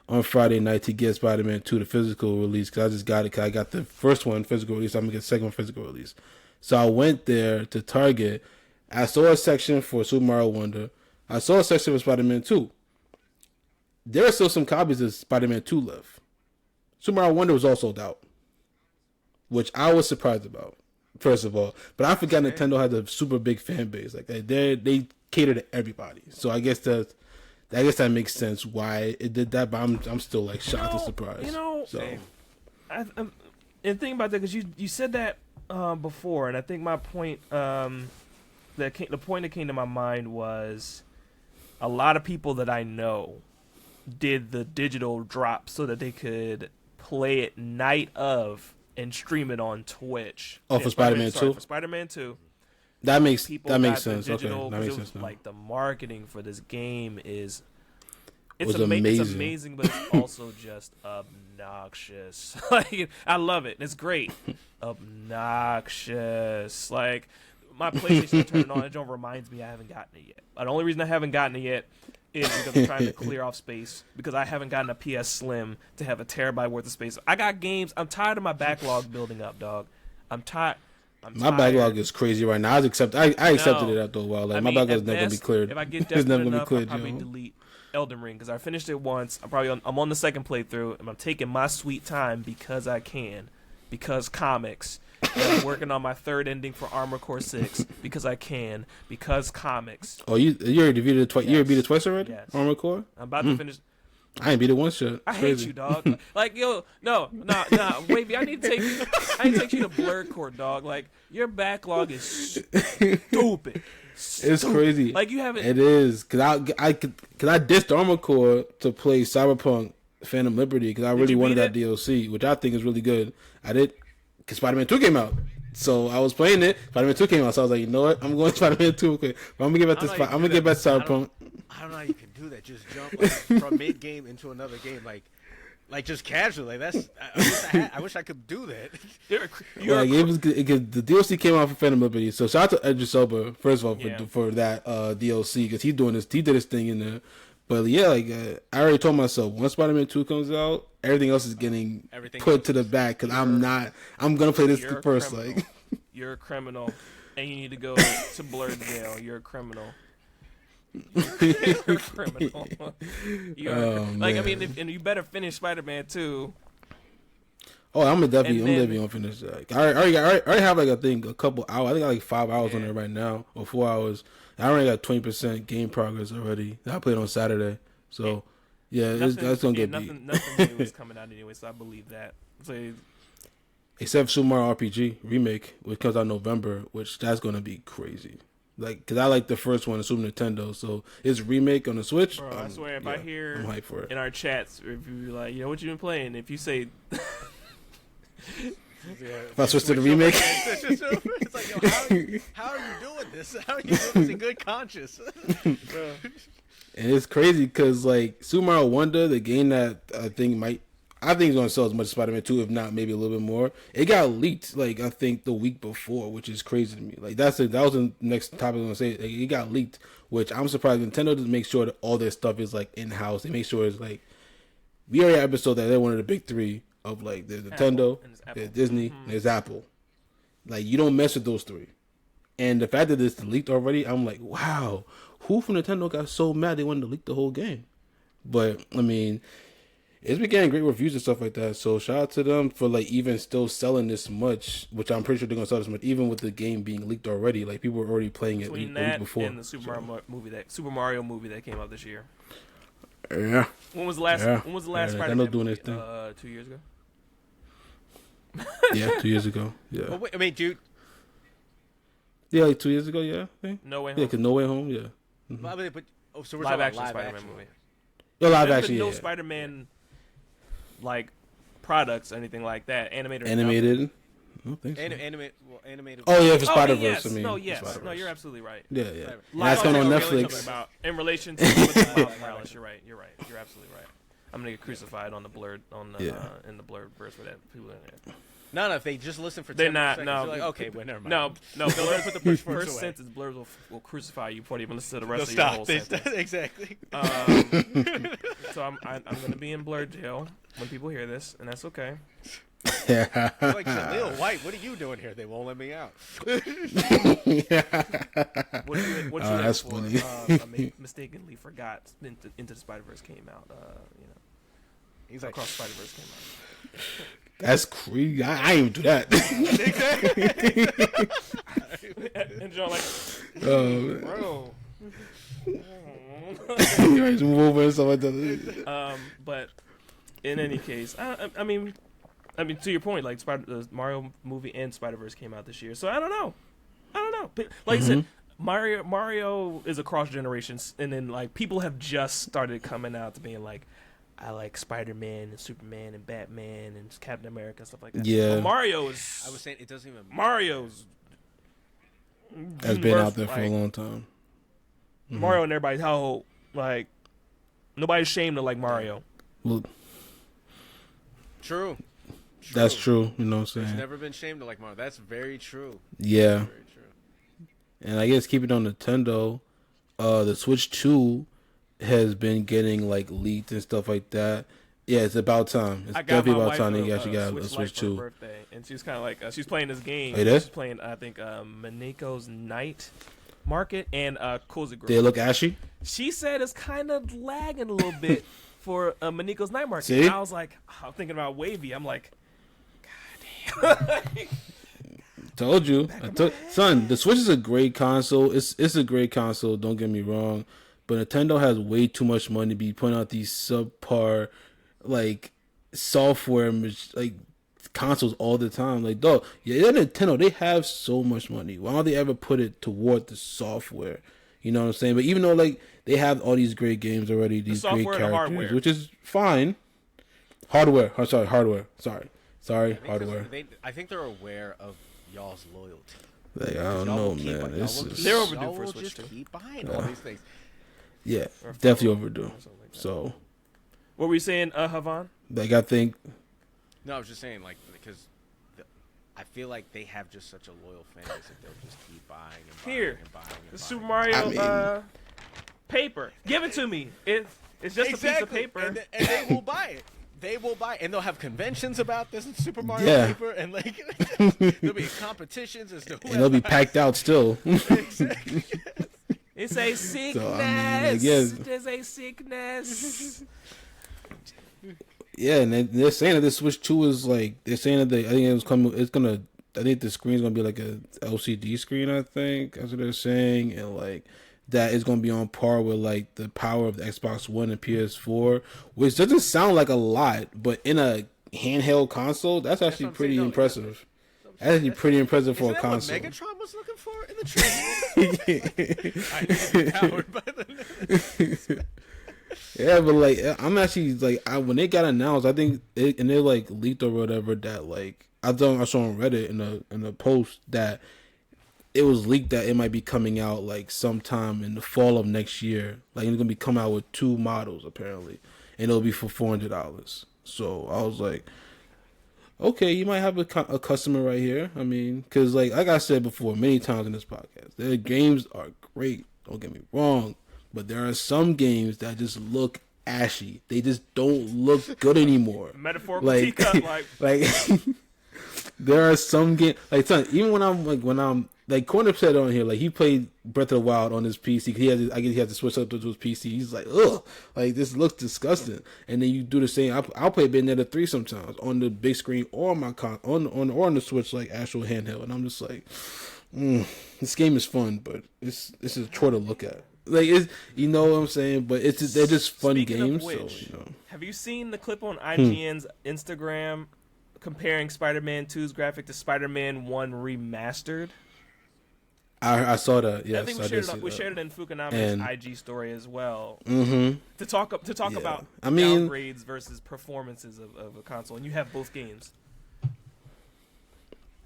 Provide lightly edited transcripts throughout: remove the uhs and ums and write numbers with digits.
on Friday night to get Spider-Man 2 the physical release because I just got it because I got the first one physical release. So I'm gonna get the second one physical release. So I went there to Target. I saw a section for Super Mario Wonder. I saw a section for Spider-Man 2. There are still some copies of Spider-Man 2 left. Super Mario Wonder was all sold out, which I was surprised about. First of all, but I forgot Nintendo has a super big fan base. Like they cater to everybody. So I guess that makes sense why it did that. But I'm still like shocked and surprised. So. And think about that because you said that before, and I think my point the point that came to my mind was a lot of people that I know did the digital drop so that they could play it night of and stream it on Twitch. Oh, for Spider-Man 2? For Spider-Man 2. That makes sense. Digital, okay, that makes sense now. Like the marketing for this game is was amazing. It's amazing, but it's also just obnoxious. Like I love it. It's great. Obnoxious. Like my PlayStation turned on. It just reminds me I haven't gotten it yet. The only reason I haven't gotten it yet is because I'm trying to clear off space because I haven't gotten a PS Slim to have a terabyte worth of space. I got games. I'm tired of my backlog building up, dog. I'm tired. My backlog is crazy right now. I accepted it after a while. Like my backlog is never gonna be cleared. If I get desperate enough, I'll probably delete Elden Ring because I finished it once. I'm on the second playthrough and I'm taking my sweet time because I can, because comics. And I'm working on my third ending for Armor Core 6 because I can, because comics. Oh, you already beat it twice. Yes. You already beat it twice already? Yes. Armor Core? I'm about to finish. I ain't beat it once yet. I hate you, dog. Like, yo, nah, Wavy, I need to take you to Blurred Core, dog. Like, your backlog is stupid. It's crazy. Like, you haven't. It is. Cause I ditched Armor Core to play Cyberpunk Phantom Liberty because I really wanted that DLC, which I think is really good. I did. Because Spider-Man 2 came out. So I was playing it. Spider-Man 2 came out. So I was like, you know what? I'm going to Spider-Man 2. Okay. But I'm going to get back to Cyberpunk. I don't know how you can do that. Just jump like, from mid-game into another game. Like just casually. I wish I could do that. The DLC came out for Phantom Liberty. So shout out to Edris Elba, first of all, for that DLC. Because he did his thing in there. But yeah, I already told myself, once Spider-Man 2 comes out, everything else is getting put to the back because I'm going to play this first. Like, you're a criminal and you need to go to Blurred Jail. You're a criminal. You're a criminal. And you better finish Spider-Man 2. Oh, I'm definitely gonna finish that. I already have I think a couple hours. I think I got 5 hours on there right now, or 4 hours. I already got 20% game progress already. I played on Saturday, so that's gonna get beat. Nothing new is coming out anyway, so I believe that. So, except Super Mario RPG remake, which comes out in November, which that's gonna be crazy. Like, cause I like the first one, the Super Nintendo, so it's remake on the Switch. Bro, I swear, if I hear I'm hyped for it. In our chats, if you like, what you been playing? If you say. If I switch to the remake, it's like, how are you doing this? How are you doing this in good conscience? And it's crazy because like Super Mario Wonder, the game that I think it's gonna sell as much as Spider-Man 2, if not maybe a little bit more. It got leaked like I think the week before, which is crazy to me. Like that was the next topic I'm gonna say. Like, it got leaked, which I'm surprised Nintendo doesn't make sure that all their stuff is like in house. They make sure it's like we already had an episode that they're one of the big three of like there's Nintendo, there's Disney, and there's Apple. Like you don't mess with those three. And the fact that it's leaked already, I'm like, wow, who from Nintendo got so mad they wanted to leak the whole game? But I mean, it's been getting great reviews and stuff like that. So shout out to them for like even still selling this much, which I'm pretty sure they're gonna sell this much, even with the game being leaked already. Like people were already playing it a week before. And the Super Mario movie that came out this year. Yeah. When was the last Spider-Man movie? 2 years ago. Yeah, 2 years ago. Yeah. Well, wait, I mean, dude. Yeah, like 2 years ago. Yeah. No Way Home. Yeah, cause No Way Home. Yeah. Mm-hmm. So we're live talking action Spider-Man movie. No live action. No Spider-Man like products or anything like that. Animated. I don't think so. Animated. Oh yeah, for Spider-Verse. Yes. I mean, No, you're absolutely right. Yeah. That's coming on Netflix. In relation to Miles Morales, you're right. You're absolutely right. I'm gonna get crucified on the blurred in the blurred verse for that. People in there. No, if they just listen for They're 10 not. seconds, No, they're like, okay, well, never mind. No. They'll put the push words First away. sentence, blurs will crucify you before you even listen to the They'll rest of your whole stop. sentence. Exactly. So I'm gonna be in blur jail when people hear this, and that's okay. They're like, Jaleel White, what are you doing here? They won't let me out. What you that's for? funny. I mistakenly forgot Into the Spider-Verse came out. He's like, Across Spider-Verse came out. That's crazy. I ain't even do that. And John like, bro. You ready to move over and stuff like that. But in any case, I mean, to your point, like the Mario movie and Spider-Verse came out this year, so I don't know. Like I said, Mario is across generations, and then like people have just started coming out to being like, I like Spider-Man and Superman and Batman and Captain America and stuff like that. Yeah. But Mario is. I was saying it doesn't even. Mario's Has been out there for a long time. Mario and everybody's household, like nobody's ashamed to like Mario. Well, True. that's true. You know what I'm saying? He's never been shamed to like Mario. That's very true. Yeah. Very true. And I guess keep it on Nintendo. The Switch 2 has been getting like leaked and stuff like that. Yeah, it's about time. It's definitely about time they actually got a Switch 2. Birthday, and she's kind of like she's playing this game. Hey, she's playing, I think, Mineko's Night Market and Cozy Girl. They look ashy. She said it's kind of lagging a little bit for Mineko's Night Market. See? And I was like, I'm thinking about Wavy. I'm like, God damn. Told you. Son, the Switch is a great console. It's a great console, don't get me wrong. But Nintendo has way too much money to be putting out these subpar, like, software, like, consoles all the time. Like, dog, yeah, Nintendo, they have so much money. Why don't they ever put it toward the software? You know what I'm saying? But even though, like, they have all these great games already, these great characters, which is fine. Hardware. Sorry, hardware. I think they're aware of y'all's loyalty. Like, I don't know, man. They're overdue y'all for a will Switch just too. keep buying all these things. Yeah, definitely overdue. So, What were you saying, Havon? like, I think, No, I was just saying, like, because I feel like they have just such a loyal fan base that they'll just keep buying and buying Here, and buying and the buying. Super Mario paper. Give it to me. It's just a piece of paper. And they will buy it. They will buy it. And they'll have conventions about this Super Mario Yeah. paper. And, like, there'll be competitions as to who and they'll be packed out still. Exactly. It's a sickness. So, I mean, I guess- There's a sickness. Yeah, and they're saying that the Switch 2 is like, they're saying that I think the screen's gonna be like a LCD screen, I think. That's what they're saying. And like, that is gonna be on par with like the power of the Xbox One and PS4, which doesn't sound like a lot, but in a handheld console, that's actually pretty impressive. That's actually pretty impressive for a console. Isn't that what Megatron was looking for in the trailer? I need to be powered by the news. Yeah, but like, I'm actually like, when they got announced, I think and they like leaked or whatever, that like, I saw on Reddit in a post that it was leaked that it might be coming out like sometime in the fall of next year. Like, it's gonna be coming out with 2 models apparently, and it'll be for $400. So I was like, okay, you might have a customer right here. I mean, because like I said before many times in this podcast, their games are great. Don't get me wrong, but there are some games that just look ashy. They just don't look good anymore. Metaphorical Like, teacup, like there are some games, like, son, even when I'm like, Corner said on here, like, he played Breath of the Wild on his PC. I guess he had to switch up to his PC. He's like, ugh, like, this looks disgusting. And then you do the same. I'll play Bayonetta 3 sometimes on the big screen or on my on the Switch, like actual handheld. And I'm just like, this game is fun, but this is a chore to look at. Like, it's, you know what I'm saying? But they're just fun Speaking games. of which, so, you know. have you seen the clip on IGN's Instagram comparing Spider-Man 2's graphic to Spider-Man 1 remastered? I saw that. Yes, I think we shared it in Fukuname's IG story as well. Mm-hmm. To talk about downgrades versus performances of a console, and you have both games.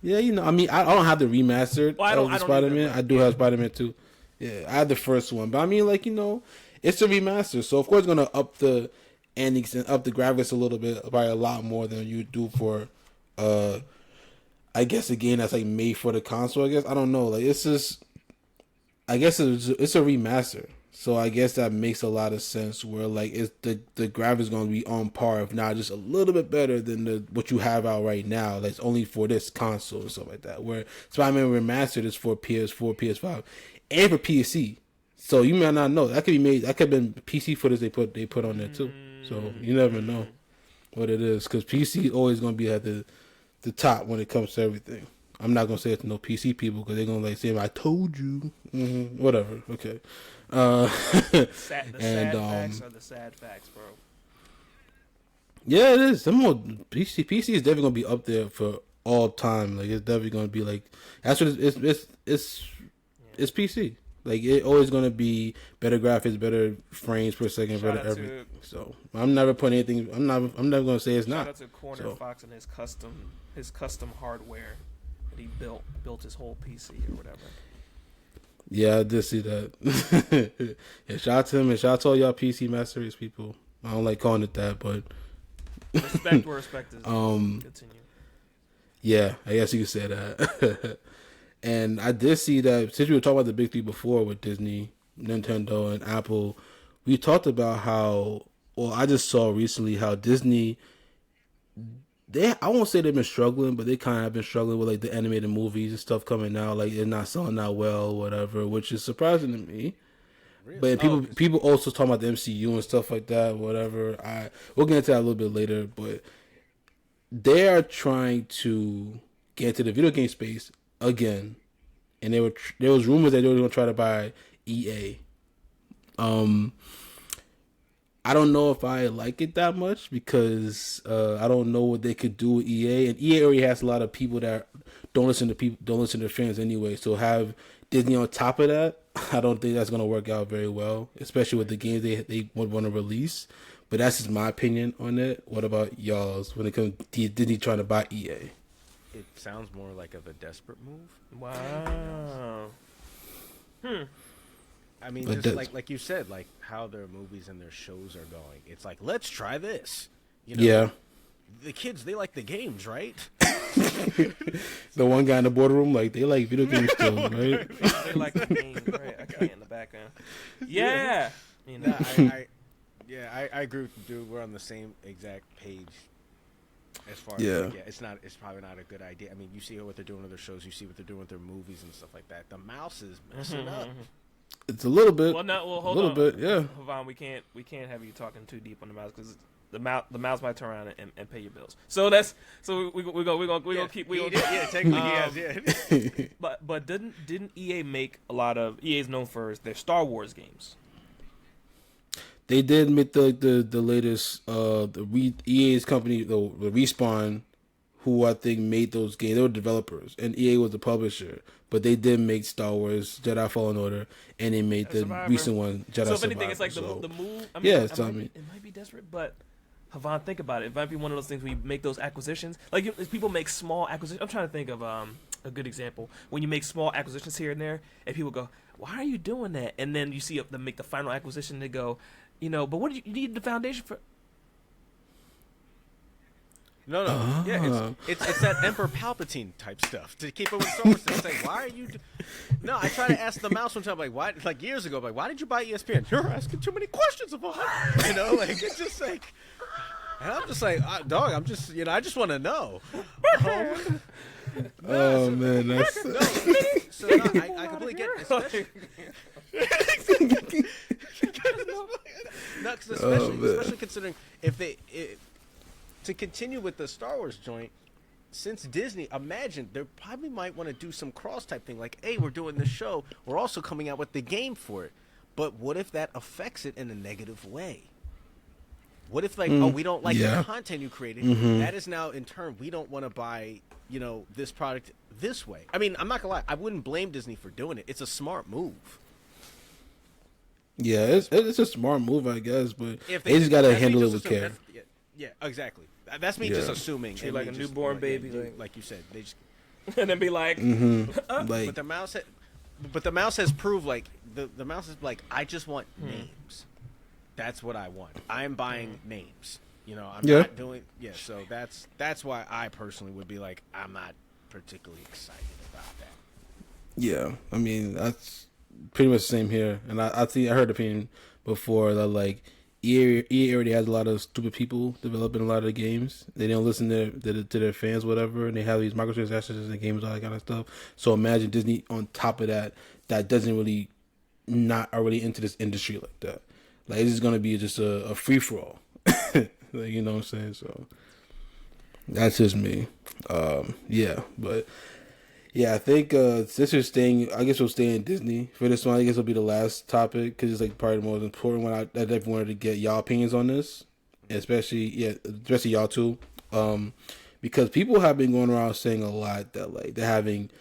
Yeah, you know, I mean, I don't have the remastered of Spider-Man. I do have Spider-Man 2. Yeah, I had the first one, but I mean, like, you know, it's a remaster, so of course it's gonna up the antics and up the graphics a little bit, probably a lot more than you do for I guess a game that's like made for the console. I guess I don't know. Like it's just, I guess it's a remaster. So I guess that makes a lot of sense. Where like it's the graphics going to be on par, if not just a little bit better than what you have out right now. That's only for this console and stuff like that. Where Spider-Man Remastered is for PS4, PS5, and for PC. So you may not know that could be made. That could have been PC footage they put on there too. So you never know what it is, because PC is always going to be at the top when it comes to everything. I'm not gonna say it to no PC people because they're gonna like say, "I told you." Whatever. Okay. The sad facts are the sad facts, bro. Yeah, it is. Some more PC is definitely gonna be up there for all time. Like it's definitely gonna be like that's what it's PC. Like it always gonna be better graphics, better frames per second, better everything. So I'm never putting anything. I'm never gonna say it's not. Shout out to Corner Fox and his custom hardware that he built his whole PC or whatever. Yeah, I did see that. Yeah, shout out to him and shout out to all y'all PC Master Race people. I don't like calling it that, but respect where respect is. Continue. Yeah, I guess you could say that. And I did see that since we were talking about the big three before with Disney, Nintendo, and Apple, we talked about how, well, I just saw recently how Disney, I won't say they've been struggling, but they kind of have been struggling with like the animated movies and stuff coming out. Like they're not selling that well, whatever, which is surprising to me. Really? But people also talking about the MCU and stuff like that, whatever. We'll get into that a little bit later, but they are trying to get into the video game space again, and there was rumors that they were going to try to buy EA. I don't know if I like it that much because I don't know what they could do with EA, and EA already has a lot of people that don't listen to fans anyway. So have Disney on top of that, I don't think that's going to work out very well, especially with the games they would want to release. But that's just my opinion on it. What about y'all's when it comes to Disney trying to buy EA? It sounds more like of a desperate move. Wow. I mean, just like you said, like how their movies and their shows are going. It's like, let's try this. You know, yeah. The kids, they like the games, right? The one guy in the boardroom, like, they like video games still, right? They like the games, right? I can't in the background. Yeah. You know. I agree with you, dude. We're on the same exact page. As far as it's probably not a good idea. I mean, you see what they're doing with their shows, you see what they're doing with their movies and stuff like that. The mouse is messing up. It's a little bit. Well, hold on. Bit, yeah. Havon, we can't have you talking too deep on the mouse because the mouse might turn around and pay your bills. So we gonna keep technically yeah. But didn't EA make a lot of EA's known for their Star Wars games? They did make the latest EA's company, the Respawn, who I think made those games. They were developers, and EA was the publisher. But they did make Star Wars Jedi Fallen Order, and they made the recent one Jedi Survivor. So if anything, it's like the move. I mean, it might be desperate, but Havon, think about it. It might be one of those things where you make those acquisitions. Like if people make small acquisitions. I'm trying to think of a good example. When you make small acquisitions here and there, and people go, "Why are you doing that?" And then you see them make the final acquisition. They go, but what do you need the foundation for? No. Yeah, it's that Emperor Palpatine type stuff to keep it with Star Wars. It's like, why are you? No, I try to ask the mouse one time, like, why? Like years ago, like, why did you buy ESPN? You're asking too many questions of us. Like it's just like, and I'm just like, dog, I'm just, I just want to know. Man, that's. I completely get it. Especially considering to continue with the Star Wars joint, since Disney, imagine they probably might want to do some cross type thing, like, hey, we're doing this show, we're also coming out with the game for it. But what if that affects it in a negative way? What if we don't like the content you created? Mm-hmm. That is now in turn we don't want to buy this product this way. I mean, I'm not gonna lie, I wouldn't blame Disney for doing it. It's a smart move. Yeah, it's a smart move, I guess, but they just gotta handle it with care. Yeah, exactly. That's me just assuming. Treat like a newborn baby, like you said. They just and then be like, like. But the mouse has proved like the mouse is like, I just want names. That's what I want. I'm buying names. I'm not doing. Yeah, so that's why I personally would be like, I'm not particularly excited about that. Yeah, I mean that's pretty much the same here. And I heard the opinion before that like EA already has a lot of stupid people developing a lot of the games. They don't listen to their fans, whatever, and they have these microtransactions in the games, all that kind of stuff. So imagine Disney on top of that, that doesn't really not are really into this industry like that. Like this is gonna be just a free for all. Like, you know what I'm saying? So that's just me. Yeah, but yeah, I think since we're staying, I guess we'll stay in Disney for this one. I guess it'll be the last topic because it's like probably the most important one. I definitely wanted to get y'all opinions on this, especially y'all too, because people have been going around saying a lot that like they're having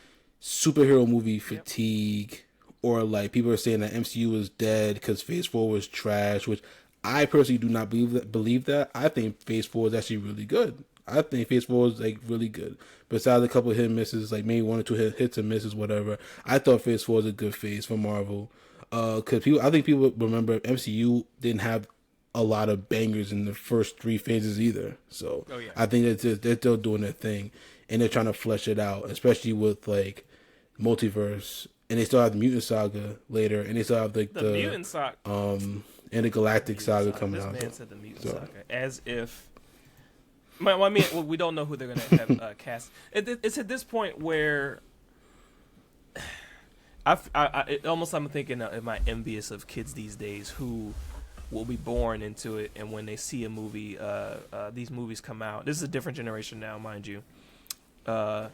superhero movie fatigue, or like people are saying that MCU is dead because Phase 4 was trash, which I personally do not believe that. I think Phase 4 is actually really good. I think Phase 4 is like really good. Besides a couple of hit and misses, like maybe 1 or 2 hits and misses, whatever. I thought Phase 4 was a good phase for Marvel. Cause I think people remember MCU didn't have a lot of bangers in the first 3 phases either. So I think that they're still doing their thing, and they're trying to flesh it out, especially with like multiverse, and they still have the Mutant Saga later, and they still have like the Mutant Saga, and the Galactic Saga coming out. This man said the Mutant Saga as if. I mean, we don't know who they're going to have cast. It's at this point where almost I'm thinking, am I envious of kids these days who will be born into it, and when they see a movie, these movies come out. This is a different generation now, mind you. Doctor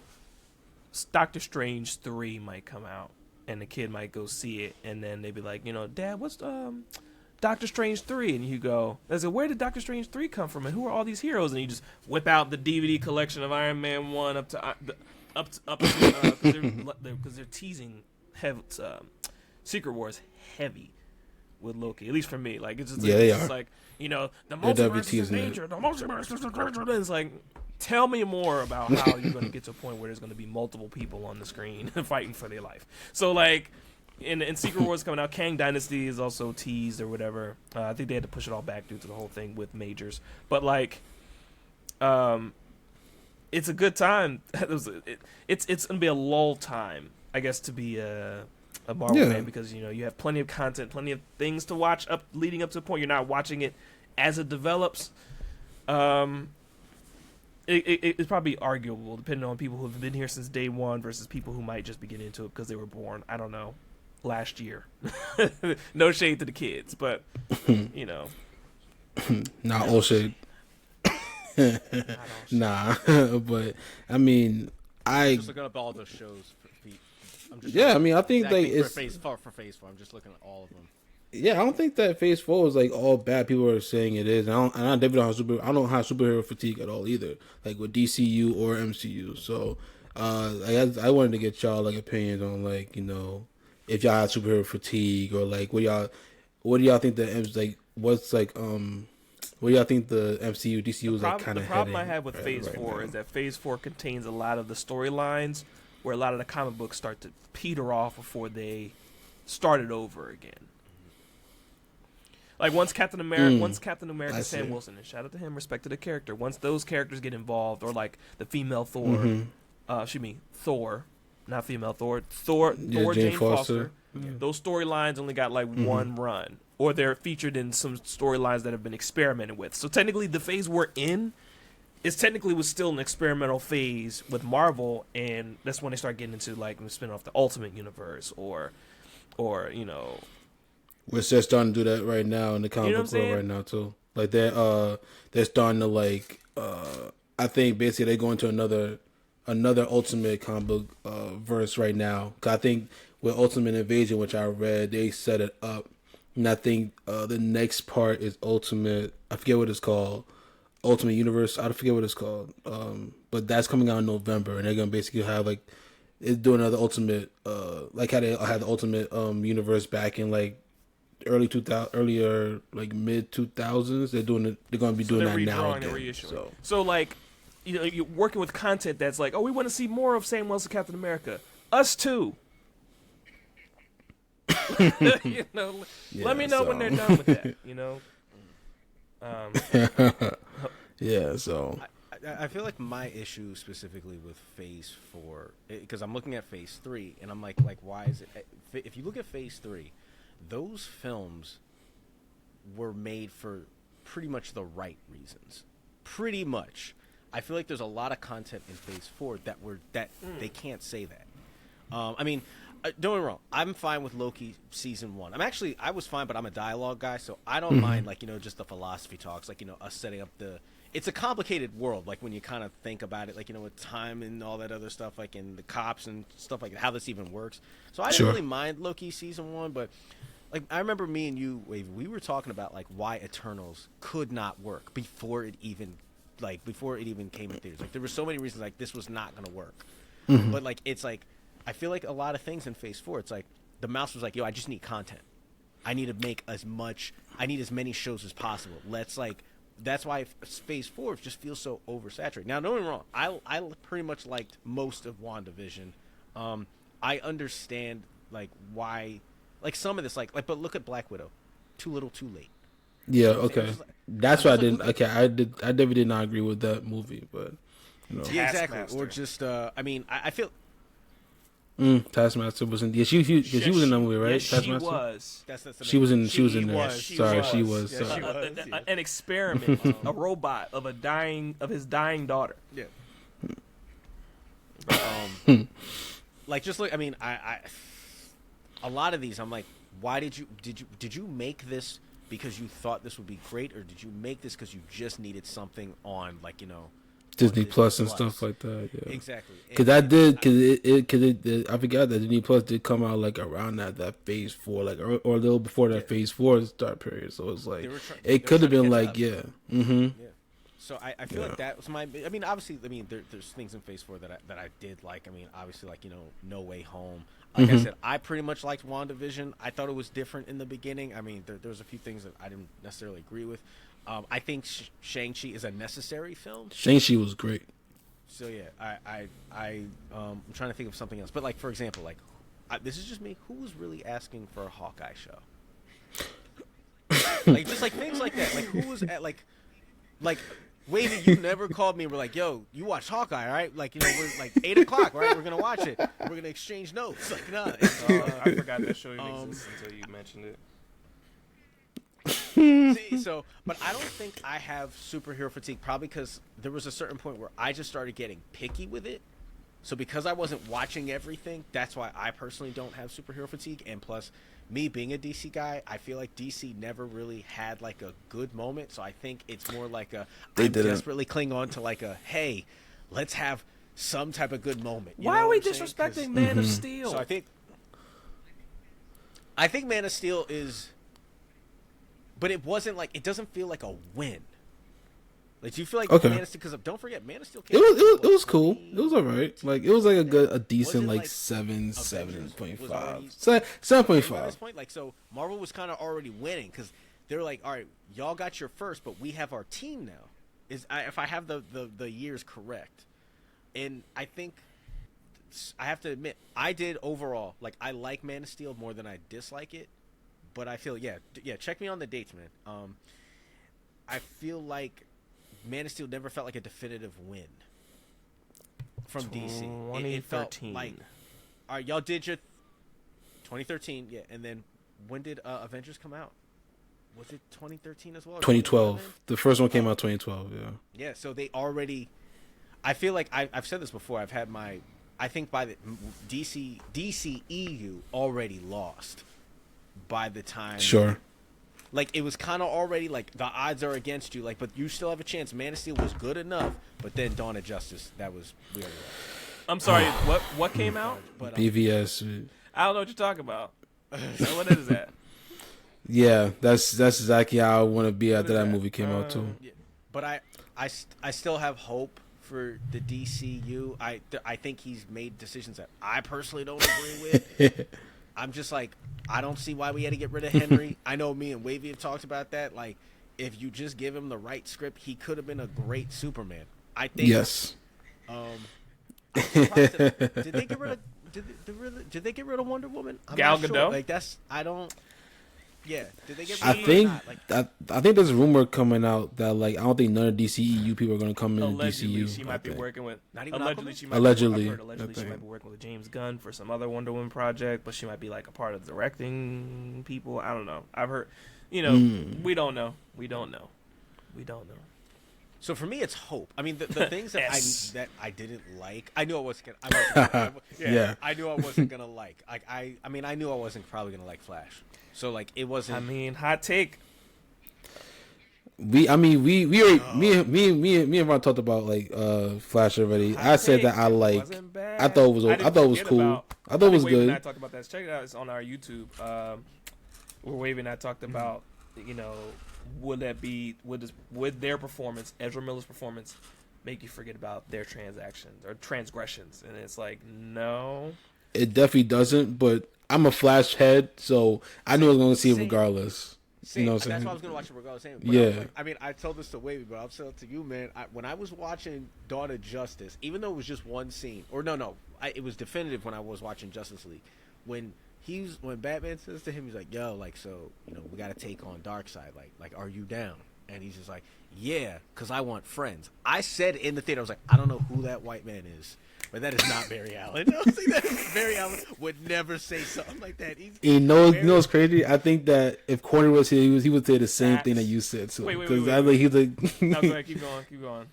Strange 3 might come out, and the kid might go see it, and then they'd be like, Dad, what's Doctor Strange 3, and you go, I said, where did Doctor Strange 3 come from, and who are all these heroes? And you just whip out the DVD collection of Iron Man 1 up to because they're teasing Secret Wars heavy with Loki, at least for me. Like it's just it's like the multiverse is in danger. The multiverse is in danger. It's like, tell me more about how you're going to get to a point where there's going to be multiple people on the screen fighting for their life. So like. In Secret Wars coming out, Kang Dynasty is also teased or whatever. I think they had to push it all back due to the whole thing with Majors. But like, it's a good time. It's gonna be a lull time, I guess, to be a Marvel fan, because you have plenty of content, plenty of things to watch leading up to the point you're not watching it as it develops. It's probably arguable depending on people who have been here since day one versus people who might just be getting into it because they were born, I don't know, last year. No shade to the kids, but not all shade. Nah, but I mean, I'm just looking up all those shows. I mean, I think exactly like for phase 4. I'm just looking at all of them. Yeah, I don't think that Phase 4 is like all bad. People are saying it is. I don't have superhero fatigue at all either, like with DCU or MCU. So, I wanted to get y'all like opinions on like if y'all have superhero fatigue, or like what do y'all think what do y'all think the MCU DCU is like kind of. The problem I have with Phase 4 is that Phase 4 contains a lot of the storylines where a lot of the comic books start to peter off before they start it over again. Like once Captain America, Sam Wilson, and shout out to him, respect to the character. Once those characters get involved, or like the female Thor, Thor, not female Thor, Jane Foster. Those storylines only got like one run, or they're featured in some storylines that have been experimented with. So technically, the phase we're in was still an experimental phase with Marvel, and that's when they start getting into like spinning off the Ultimate Universe, or Which they're starting to do that right now in the comic book world right now too. Like they're starting to like I think basically they're going to another Ultimate comic book verse right now. 'Cause I think with Ultimate Invasion, which I read, they set it up, and I think the next part is Ultimate. I forget what it's called. Ultimate Universe. I forget what it's called. But that's coming out in November, and they're gonna basically have like it's doing another Ultimate. Like how they had the Ultimate Universe back in like earlier like mid 2000s. They're doing it. They're going to be doing that now again. So like, you're working with content that's like, we want to see more of Sam Wilson, Captain America. Us too. Let me know when they're done with that. Yeah. So I feel like my issue specifically with Phase 4, because I'm looking at Phase 3, and I'm like, why is it? If you look at Phase 3, those films were made for pretty much the right reasons. Pretty much. I feel like there's a lot of content in Phase 4 that they can't say that. I mean, don't get me wrong. I'm fine with Loki season 1. I was fine, but I'm a dialogue guy, so I don't mind, like, just the philosophy talks, like, us setting up it's a complicated world, like, when you kind of think about it, like, with time and all that other stuff, like, and the cops and stuff like that, how this even works. So I didn't really mind Loki season 1, but, like, I remember me and you, Wave, we were talking about, like, why Eternals could not work before it even came in theaters. Like, there were so many reasons, like, this was not going to work. But, like, it's like, I feel like a lot of things in Phase 4, it's like, the mouse was like, yo, I just need content. I need to make I need as many shows as possible. That's why Phase 4 just feels so oversaturated. Now, don't get me wrong. I pretty much liked most of WandaVision. I understand, like, why, like, some of this, but look at Black Widow. Too little, too late. Yeah, okay. That's why I didn't. Okay, I never did not agree with that movie, but yeah, exactly. Or just, I mean, I feel. Taskmaster was in. Yeah, she was in that movie, right? Yes, Taskmaster? she was. She was in there. Was. Sorry, she was. Yeah, Sorry. she was. An experiment, a robot of his dying daughter. Yeah. Like, just look. I mean, I a lot of these, I'm like, why did you make this because you thought this would be great, or did you make this because you just needed something on, like, Disney Plus and stuff like that. Yeah, exactly. Because I forgot that Disney Plus did come out, like, around that Phase 4, like, or a little before that Phase 4 start period. So it's like it could have been like, yeah. So I feel like that was my. I mean, obviously, there's things in Phase 4 that I did like. I mean, obviously, like, No Way Home. Like I said, I pretty much liked WandaVision. I thought it was different in the beginning. I mean, there was a few things that I didn't necessarily agree with. I think Shang-Chi is a necessary film. Shang-Chi was great. So yeah, I'm trying to think of something else. But, like, for example, like, this is just me. Who was really asking for a Hawkeye show? Like, just like things like that. Like, who was at like Wavy, you never called me and were like, yo, you watched Hawkeye, right? Like, we're like 8 o'clock, right? We're gonna watch it. We're gonna exchange notes. Like, nah. I forgot that show even exists until you mentioned it. See, but I don't think I have superhero fatigue, probably because there was a certain point where I just started getting picky with it. So because I wasn't watching everything, that's why I personally don't have superhero fatigue. And plus, me being a DC guy, I feel like DC never really had, like, a good moment. So I think it's more like I desperately cling on to, like, hey, let's have some type of good moment. Why are we disrespecting Man of Steel? So I think Man of Steel is. But it wasn't like, it doesn't feel like a win. Like, do you feel like Man of Steel? Because don't forget, Man of Steel came it was cool. It was alright. Like, it was like a decent, like, 7.5. 7.5. At this point, like, so Marvel was kind of already winning because they're like, all right, y'all got your first, but we have our team now. If I have the years correct, and I think I have to admit, I did overall, like, I like Man of Steel more than I dislike it. But I feel, yeah, check me on the dates, man. I feel like Man of Steel never felt like a definitive win from DC. 2013. It felt like, all right, y'all did your 2013, yeah, and then when did Avengers come out? Was it 2013 as well? 2012. The first one came out 2012, yeah. Yeah, so they already, I feel like I've said this before. I've had I think by the DCEU already lost. By the time, sure, like, it was kind of already like the odds are against you, like, but you still have a chance. Man of Steel was good enough, but then Dawn of Justice, that was really rough. I'm sorry, what came out? But, BVS. I don't know what you're talking about. What is that? Yeah, that's exactly how I want to be after that movie came out too. Yeah, but I still have hope for the DCU. I think he's made decisions that I personally don't agree with. I'm just like, I don't see why we had to get rid of Henry. I know me and Wavy have talked about that. Like, if you just give him the right script, he could have been a great Superman. I think. Yes. Did they get rid of? Did they get rid of Wonder Woman? I'm Gal not Gadot? sure. Like, that's, I don't. Yeah. Did they get? I rid of think or not? Like, I think there's a rumor coming out that like I don't think none of DCEU people are gonna come in Allegedly, DCU. she might be working with. not even Allegedly, Aquaman? she might. Allegedly, Be, I've heard allegedly, I she might think. be working with James Gunn for some other Wonder Woman project, but she might be like a part of directing people. I don't know. I've heard. You know, we don't know. We don't know. We don't know. So for me, it's hope. I mean, the things that Yes. I didn't like, I knew I wasn't gonna. Yeah. I knew I wasn't gonna like. I mean, I knew I wasn't probably gonna like Flash. So like, it wasn't. I mean, hot take. We and Ron talked about like Flash already. Hot I said take. that I like. Wasn't bad. I thought it was. I didn't thought it was forget cool. about- I thought it was Wavy and I good. talked about that. Check it out. It's on our YouTube. Where Wavy and I talked about, you know, would their performance, Ezra Miller's performance, make you forget about their transactions or transgressions? And it's like, no. It definitely doesn't. But I'm a Flash head, so I knew I was going to see it regardless. Same. You know what I'm That's saying? why I was gonna watch it regardless. But Yeah. I mean, I told this to Wavy, but I'll tell it to you, man. When I was watching Dawn of Justice, even though it was just one scene, or it was definitive when I was watching Justice League. When Batman says to him, he's like, "Yo, like, so you know, we got to take on Darkseid. Like, are you down?" And he's just like, "Yeah, because I want friends." I said in the theater, I was like, "I don't know who that white man is." But that is not Barry Allen. I was like, Barry Allen would never say something like that. You know what's crazy? I think that if Corner was here, he would say the same thing that you said. So, Wait. because I think he's like, No, go ahead, keep going.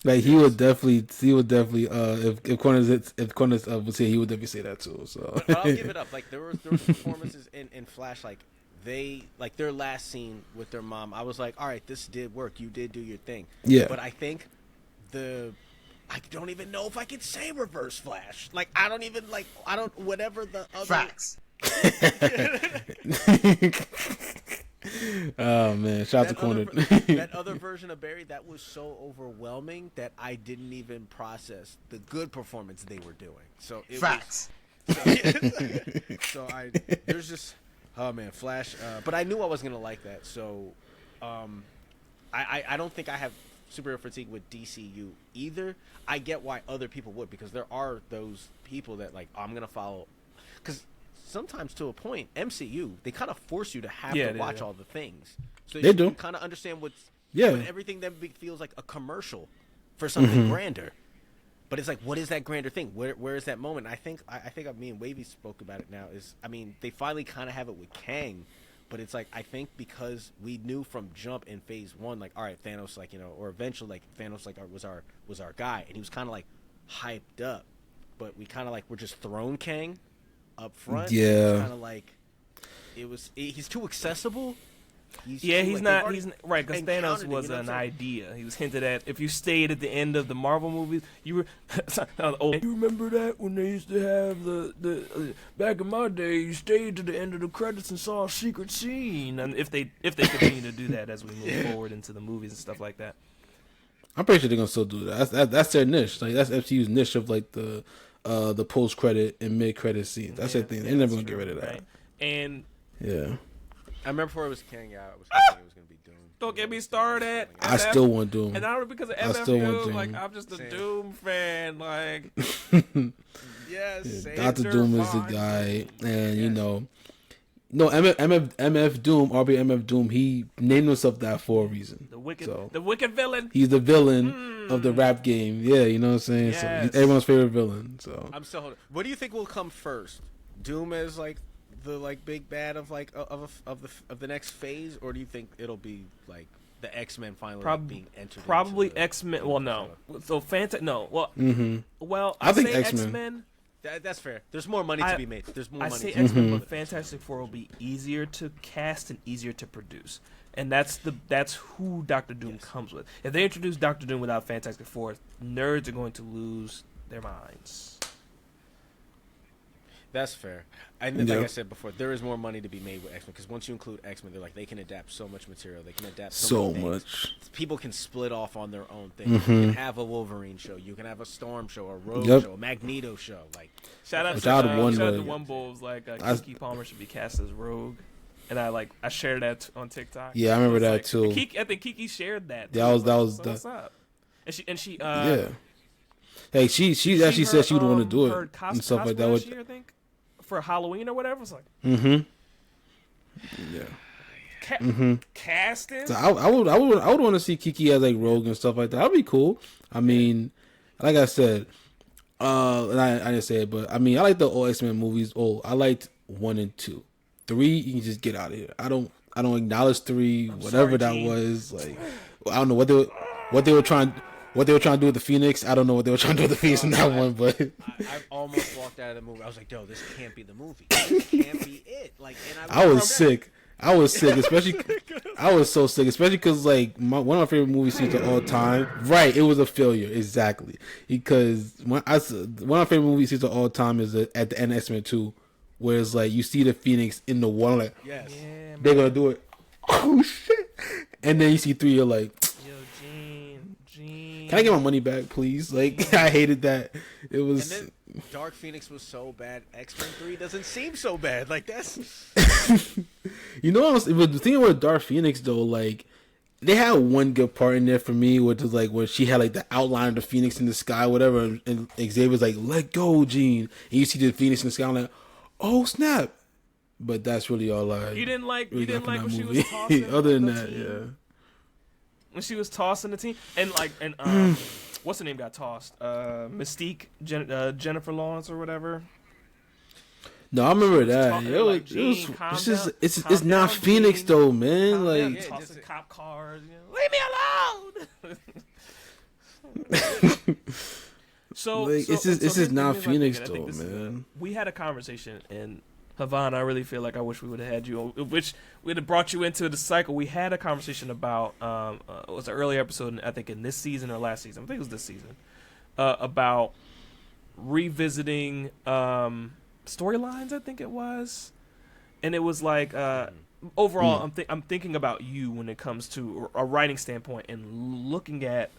like he would definitely, if Corner was here, he would definitely say that too. So, but I'll give it up. Like there were performances in Flash, like their last scene with their mom. I was like, all right, this did work. You did do your thing. Yeah. But I think I don't even know if I could say Reverse Flash. Like I don't whatever the other Facts. Oh man, shout out to Corner. That other version of Barry, that was so overwhelming that I didn't even process the good performance they were doing. So it Facts. there's just Flash. But I knew I wasn't gonna like that. So I don't think I have superhero fatigue with DCU either. I get why other people would, because there are those people that like, I'm gonna follow, because sometimes to a point, MCU, they kind of force you to have to watch all the things. So They do. You kind of understand but everything then feels like a commercial for something grander. But it's like, what is that grander thing? Where is that moment? I think me and Wavy spoke about it now. They finally kind of have it with Kang, but it's like, I think because we knew from jump in Phase 1, like, all right, Thanos, like, you know, or eventually, like, Thanos, like, was our guy, and he was kind of like hyped up, but we kind of like were just thrown Kang up front. Yeah. Kind of like he's too accessible. He's not. He's right, because Thanos was an idea. He was hinted at. If you stayed at the end of the Marvel movies, you were. You remember that when they used to have the back in my day, you stayed to the end of the credits and saw a secret scene. And if they continue to do that as we move forward into the movies and stuff like that, I'm pretty sure they're gonna still do that. That's their niche. Like that's FCU's niche of like the post credit and mid credit scenes. That's their thing. They're never gonna get rid of that. Right? And yeah. I remember before it was Kang out, I was thinking it was going to be Doom. don't get me started at. I still want Doom. And not because of I still want MF Doom. like I'm just a Doom fan. Like, Yes, Dr. Doom is the guy, and you know, no MF Doom, RB Doom. He named himself that for a reason. the wicked villain. He's the villain of the rap game. Yeah, you know what I'm saying. Yes. So he's everyone's favorite villain. So I'm still holding. What do you think will come first? Doom as like the like big bad of like of the next phase, or do you think it'll be like the X-Men finally being entered? Probably into the X-Men. Well, no. So no. Well, well, I think say X-Men. That's fair. There's more money to be made. There's more I money. say to be X-Men, made. but Fantastic Four will be easier to cast and easier to produce, and that's who Doctor Doom comes with. If they introduce Doctor Doom without Fantastic Four, nerds are going to lose their minds. That's fair. And like I said before, there is more money to be made with X-Men, because once you include X-Men, they're like, they can adapt so much material. They can adapt so much. People can split off on their own thing. You can have a Wolverine show. You can have a Storm show, a Rogue show, a Magneto show. Like, shout out Wonder. to One Bulls. Like Kiki Palmer should be cast as Rogue, and I shared that on TikTok. yeah, I remember that too. I think Kiki shared that. That was what's up? And she yeah. Hey, she actually said she would want to do it and stuff like that. Last year, I think, for Halloween or whatever. It's like, Yeah. Casting. So I would want to see Kiki as like Rogue and stuff like that. That'd be cool. I mean, like I said, and I didn't say it, but I mean, I like the old X-Men movies. Oh, I liked 1 and 2. 3, you can just get out of here. I don't acknowledge 3, whatever that was. Like, I don't know what they were trying to do with the Phoenix. I don't know what they were trying to do with the Phoenix in that one, but I almost walked out of the movie. I was like, "No, this can't be the movie. This can't be it." Like, and I was sick. I was sick, especially. I was so sick, especially because like one of my favorite movie scenes of all time. Right, it was a failure, exactly. Because one of my favorite movie scenes of all time is at the end of X-Men 2, where it's like you see the Phoenix in the one, like yes, Yeah, they're gonna do it. Oh shit! And then you see 3, you're like, yo, Gene. can I get my money back, please? Like I hated that. It was. And then Dark Phoenix was so bad. X-Men 3 doesn't seem so bad. Like that's. You know, but the thing about Dark Phoenix though, like they had one good part in there for me, which is like where she had like the outline of the Phoenix in the sky, whatever, and Xavier's like, "Let go, Jean," and you see the Phoenix in the sky. I'm like, "Oh snap!" But that's really all I. You didn't like when movie. she was tossing. Other than the that, team? yeah. When she was tossing the team, and what's her name got tossed? Mystique, Jennifer Lawrence or whatever. No, I remember that. talking It was, like, it Jean, was calm it's just down, it's calm not down, Phoenix Jean. though, man. Calm down, Like tossing cop cars. Leave me alone. So like, so, it's just so here's not my Phoenix thing, and I think though, this is- man. We had a conversation, and Havon, I really feel like I wish we would have had you. Which we'd have brought you into the cycle. We had a conversation about it was an early episode, I think in this season or last season. I think it was this season about revisiting storylines. I think it was, and it was like overall, I'm thinking about you when it comes to a writing standpoint and looking at.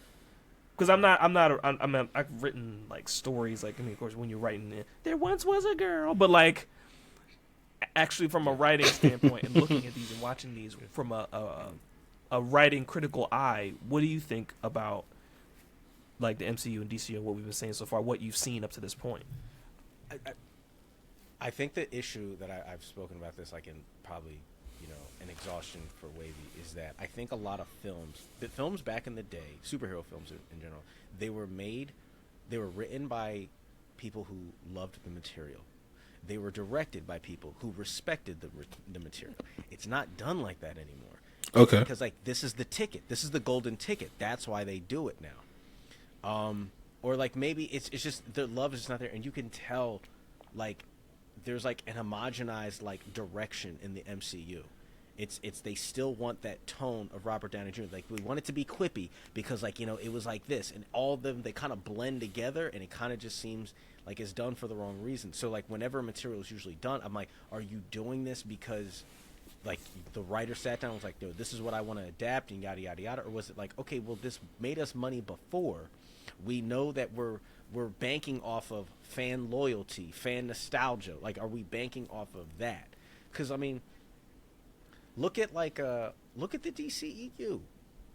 Because I've written like stories, like, I mean, of course, when you're writing it, there once was a girl, but like, actually from a writing standpoint and looking at these and watching these from a writing critical eye, what do you think about like the MCU and DCU and what we've been saying so far, what you've seen up to this point? I think the issue that I've spoken about this, like in probably, an exhaustion for Wavy, is that I think a lot of films back in the day, superhero films in general, they were written by people who loved the material. They were directed by people who respected the material. It's not done like that anymore. Okay. Because like this is the ticket. This is the golden ticket. That's why they do it now. Or like maybe it's just the love is just not there, and you can tell like there's like an homogenized like direction in the MCU. It's they still want that tone of Robert Downey Jr. Like we want it to be quippy because like it was like this, and all of them they kind of blend together, and it kind of just seems like it's done for the wrong reason. So like whenever material is usually done, I'm like, are you doing this because like the writer sat down and was like, no, this is what I want to adapt and yada yada yada, or was it like, okay, well this made us money before, we know that we're banking off of fan loyalty, fan nostalgia, like are we banking off of that? Because I mean, look at the DCEU.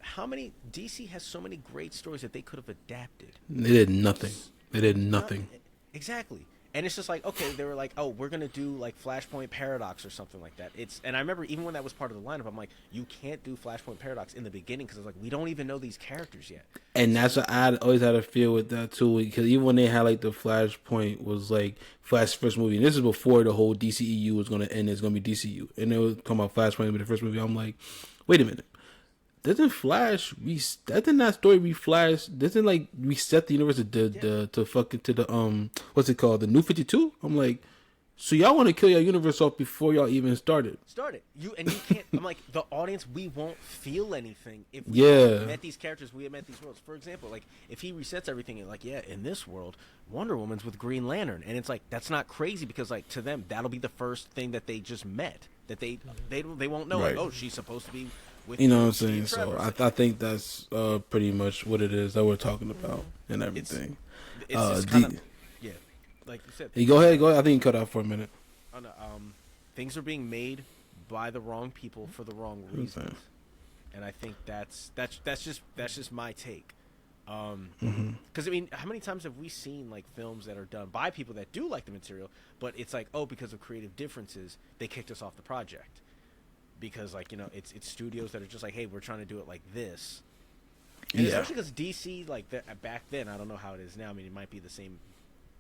How many DC has so many great stories that they could have adapted? They did nothing. They did nothing. Exactly. And it's just like, okay, they were like, oh, we're going to do like Flashpoint Paradox or something like that. And I remember even when that was part of the lineup, I'm like, you can't do Flashpoint Paradox in the beginning because I was like, we don't even know these characters yet. And that's what I always had to feel with that too, because even when they had like the Flashpoint was like Flash's first movie, and this is before the whole DCEU was going to end, it's going to be DCU, and they was talking about Flashpoint be the first movie. I'm like, wait a minute. Doesn't Flash doesn't that story reflash? Doesn't like reset the universe to fucking to the what's it called, the New 52? I'm like, so y'all want to kill your universe off before y'all even started? You can't. I'm like, the audience, we won't feel anything if we met these characters, we met these worlds. For example, like if he resets everything and like, yeah, in this world, Wonder Woman's with Green Lantern, and it's like that's not crazy because like to them that'll be the first thing that they just met, that they won't know, right. like, oh, she's supposed to be. You know what I'm saying? So I think that's pretty much what it is that we're talking about and everything. It's just kind of, yeah, like you said. Hey, go ahead. I think you cut out for a minute. Things are being made by the wrong people for the wrong reasons, and I think that's just my take. Because I mean, how many times have we seen like films that are done by people that do like the material, but it's like, oh, because of creative differences, they kicked us off the project. because like it's studios that are just like, hey, we're trying to do it like this. And especially because DC, like back then, I don't know how it is now. I mean, it might be the same,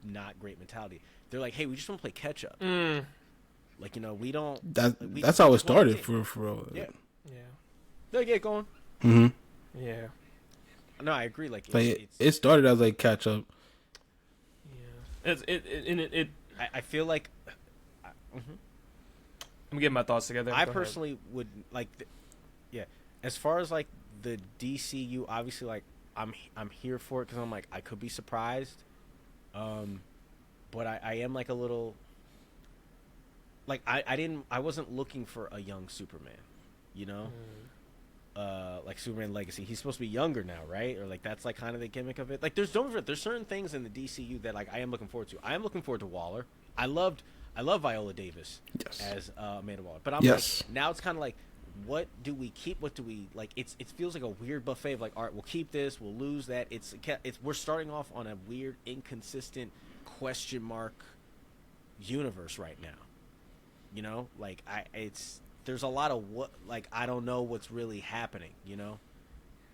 not great mentality. They're like, hey, we just want to play catch up. Like we don't. That's how it started for real. Yeah. They get going. Mm-hmm. Yeah. No, I agree. Like it started as like catch up. Yeah. I feel like. Let me get my thoughts together. I personally would like, as far as like the DCU, obviously like I'm here for it because I'm like I could be surprised, but I am like a little. Like I wasn't looking for a young Superman, like Superman Legacy. He's supposed to be younger now, right? Or like that's like kind of the gimmick of it. Like there's certain things in the DCU that like I am looking forward to. I am looking forward to Waller. I love Viola Davis as Amanda Waller, but I'm like now it's kind of like, what do we keep? What do we like? It feels like a weird buffet of like, all right, we'll keep this, we'll lose that. It's we're starting off on a weird, inconsistent question mark universe right now. Like there's a lot of what, like I don't know what's really happening.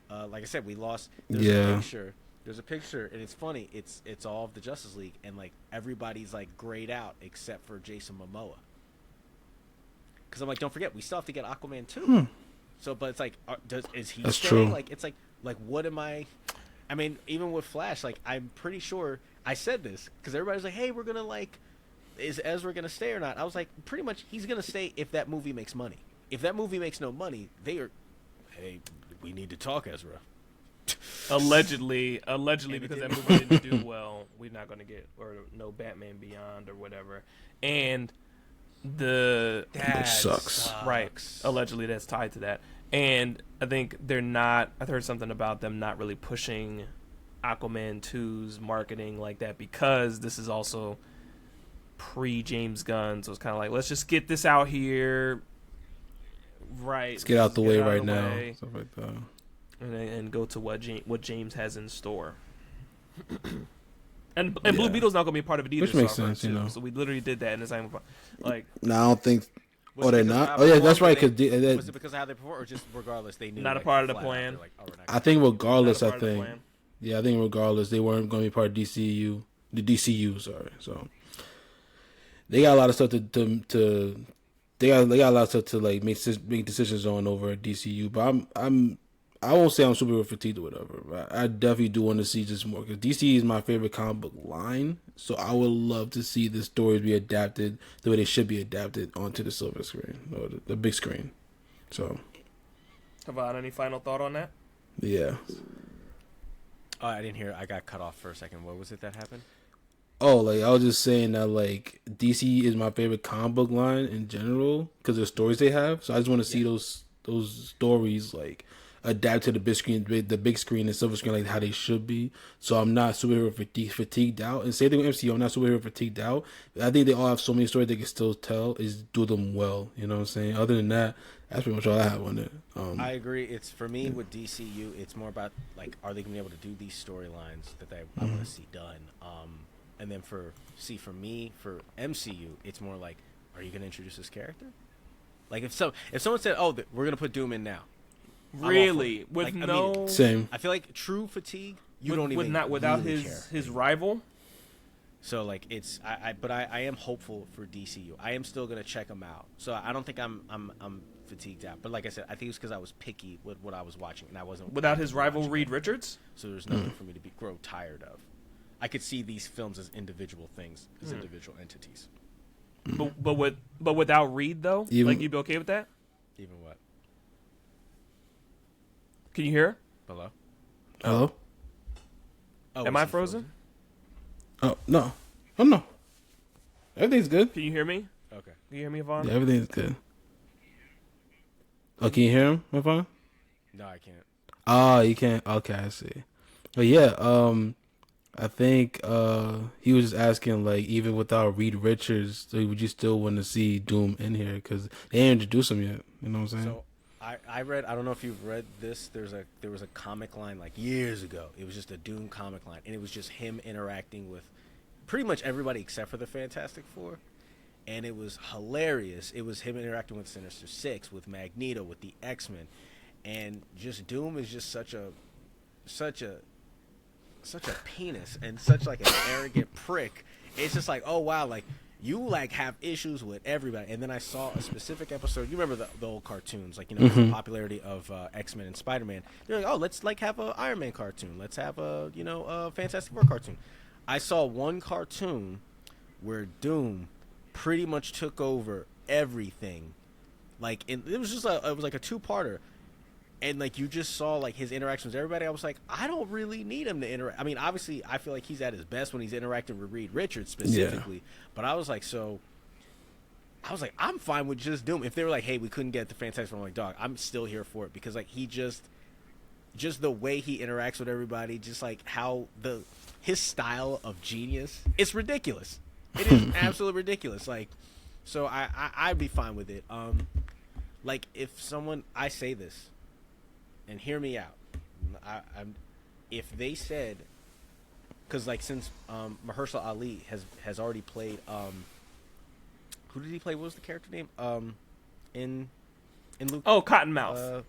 Like I said, we lost. There's a picture, and it's funny. It's all of the Justice League, and like everybody's like grayed out except for Jason Momoa. Because I'm like, don't forget, we still have to get Aquaman 2. So, but it's like, is he That's staying? true. Like, it's like what am I? I mean, even with Flash, like I'm pretty sure I said this because everybody's like, hey, we're gonna like. Is Ezra going to stay or not? I was like, pretty much he's going to stay if that movie makes money. If that movie makes no money, hey, we need to talk, Ezra. Allegedly, because that movie didn't do well, we're not going to get, or no Batman Beyond or whatever. And that sucks. Right. Allegedly, that's tied to that. And I think I've heard something about them not really pushing Aquaman 2's marketing like that because this is also pre-James Gunn, so it's kind of like, let's just get this out here, right? Let's get out the way right now, stuff like that, and go to what James has in store. and Blue Beetle's not going to be a part of it either, which makes sense, So we literally did that, and it's like, no, I don't think. They're not. Oh yeah, that's right. Because was it because of how they perform, or just regardless they knew not a part of the plan? Like, oh, I think regardless, I think regardless they weren't going to be part of DCU. The DCU, sorry. So. They got a lot of stuff to they got a lot of stuff to like make decisions on over at DCU. But I won't say I'm super fatigued or whatever. But I definitely do want to see just more because DC is my favorite comic book line. So I would love to see the stories be adapted the way they should be adapted onto the silver screen or the big screen. So, Havon, any final thought on that? Yeah. Oh, I didn't hear. I got cut off for a second. What was it that happened? Oh, like I was just saying that like DC is my favorite comic book line in general because of the stories they have. So I just want to see those stories like adapt to the big screen and silver screen like how they should be. So I'm not superhero fatigued out. And same thing with MCU, I'm not superhero fatigued out. I think they all have so many stories they can still tell. Is do them well. You know what I'm saying? Other than that, that's pretty much all I have on it. I agree. It's for me with DCU. It's more about like, are they going to be able to do these storylines that I want to see done? And then for me for MCU, it's more like, are you going to introduce this character? Like if someone said, "Oh, we're going to put Doom in now," really, with like, no same. I feel like true fatigue. Without really his rival. So like it's but I am hopeful for DCU. I am still going to check them out. So I don't think I'm fatigued out. But like I said, I think it's because I was picky with what I was watching, and I wasn't without his rival Reed Richards. So there's nothing for me to grow tired of. I could see these films as individual things, as individual entities. But without Reed though, like you'd be okay with that? Even what? Can you hear? Hello? Hello? Oh, am I frozen? Oh no! Oh no! Everything's good. Can you hear me? Okay. Can you hear me, Yvonne? Yeah, everything's good. Oh, can you hear him, Yvonne? No, I can't. Ah, you can't. Okay, I see. But yeah, I think he was just asking, like, even without Reed Richards, would you still want to see Doom in here? Because they ain't introduced him yet. You know what I'm saying? So I read. I don't know if you've read this. There was a comic line like years ago. It was just a Doom comic line, and it was just him interacting with pretty much everybody except for the Fantastic Four. and it was hilarious. It was him interacting with Sinister Six, with Magneto, with the X-Men, and just Doom is just such a penis and such like an arrogant prick. It's just like, oh wow, like you like have issues with everybody. And then I saw a specific episode. You remember the old cartoons, like, you know, the popularity of X-Men and Spider-Man. They're like, oh, let's like have a Iron Man cartoon. Let's have a, you know, a Fantastic Four cartoon. I saw one cartoon where Doom pretty much took over everything. Like, it was just it was like a two-parter. And, like, you just saw, like, his interactions with everybody. I was like, I don't really need him to interact. I mean, obviously, I feel like he's at his best when he's interacting with Reed Richards specifically. Yeah. But I was like, I'm fine with just Doom. If they were like, hey, we couldn't get the Fantastic Four, I'm like, dog, I'm still here for it. Because, like, he just the way he interacts with everybody, just, like, how his style of genius, it's ridiculous. It is absolutely ridiculous. Like, so I'd be fine with it. Like, if someone, I say this, and hear me out. If they said, because like since Mahershala Ali has already played, who did he play? What was the character name? In Luke. Oh, Cottonmouth.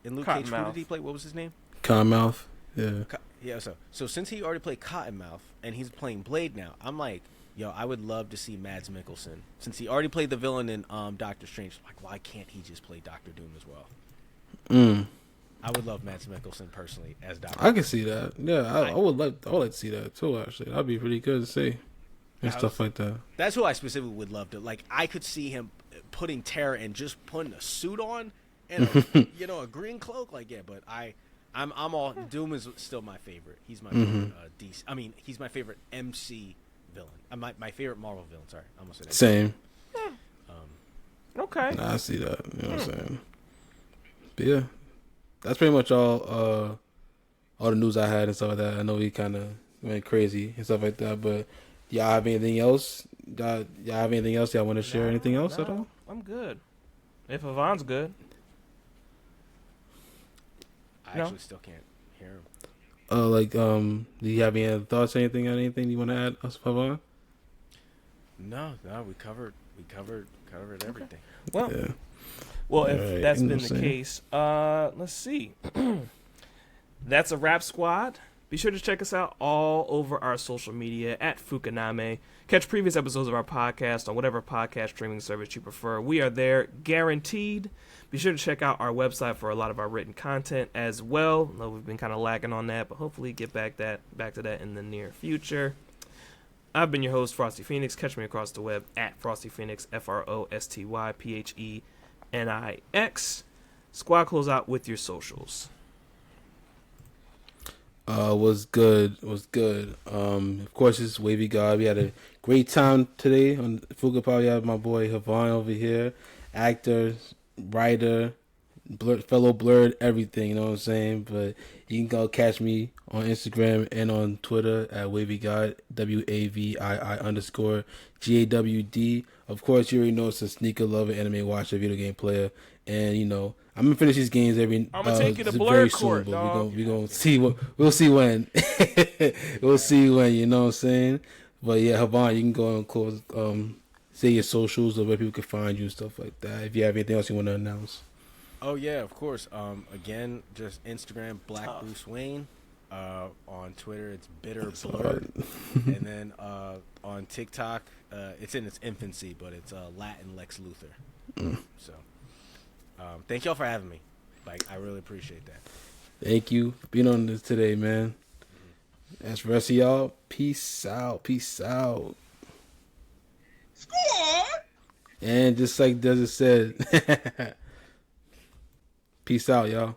In Luke Cage, who did he play? What was his name? Cottonmouth. Yeah. Yeah. So since he already played Cottonmouth and he's playing Blade now, I'm like, yo, I would love to see Mads Mikkelsen, since he already played the villain in Doctor Strange. Like, why can't he just play Doctor Doom as well? I would love Mads Mikkelsen personally as Doctor. I can see that. Yeah, I would like to see that too. Actually, that'd be pretty good to see and stuff like that. That's who I specifically would love to. Like, I could see him putting Terra and just putting a suit on and a green cloak. Like, yeah, but I'm all. Doom is still my favorite. He's my favorite DC. I mean, he's my favorite MC villain. My favorite Marvel villain. Sorry, I almost said that. Same. Okay. Nah, I see that. You know what I'm saying? But yeah, that's pretty much all the news I had and stuff like that. I know we kind of went crazy and stuff like that, but y'all have anything else? Y'all have anything else? Y'all want to share anything else at all? I'm good. If Havon's good. I actually still can't hear him. Do you have any other thoughts? Anything you want to add, Havon? No, we covered everything. Well. Yeah. Well, if that's been the case, let's see. That's a wrap, squad. Be sure to check us out all over our social media at Phuca-Name. Catch previous episodes of our podcast on whatever podcast streaming service you prefer. We are there, guaranteed. Be sure to check out our website for a lot of our written content as well. I know we've been kind of lacking on that, but hopefully get back to that in the near future. I've been your host, Frosty Phoenix. Catch me across the web at Frosty Phoenix, FrostyPhoenix. Squad, close out with your socials. Was good. Of course, it's Wavy God. We had a great time today on Phuca-Pod. We had my boy Havon over here, actor, writer, fellow blurred, everything. You know what I'm saying? But you can go catch me on Instagram and on Twitter at Wavy God, WAVII_GAWD. Of course, you already know it's a sneaker lover, anime watcher, video game player, and you know I'm gonna finish these games I'm gonna take you to blurred court, dog. We're gonna see what we'll see when we'll see when, you know what I'm saying. But yeah, Havon, you can go and close, say your socials or where people can find you and stuff like that. If you have anything else you want to announce. Oh yeah, of course. Again, just Instagram, Black Bruce Wayne. On Twitter, it's Bitter Blurred, and then on TikTok, it's in its infancy, but it's Latin Lex Luthor. So, thank y'all for having me. Like, I really appreciate that. Thank you for being on this today, man. As for the rest of y'all, peace out. Squad! And just like Desert said, peace out, y'all.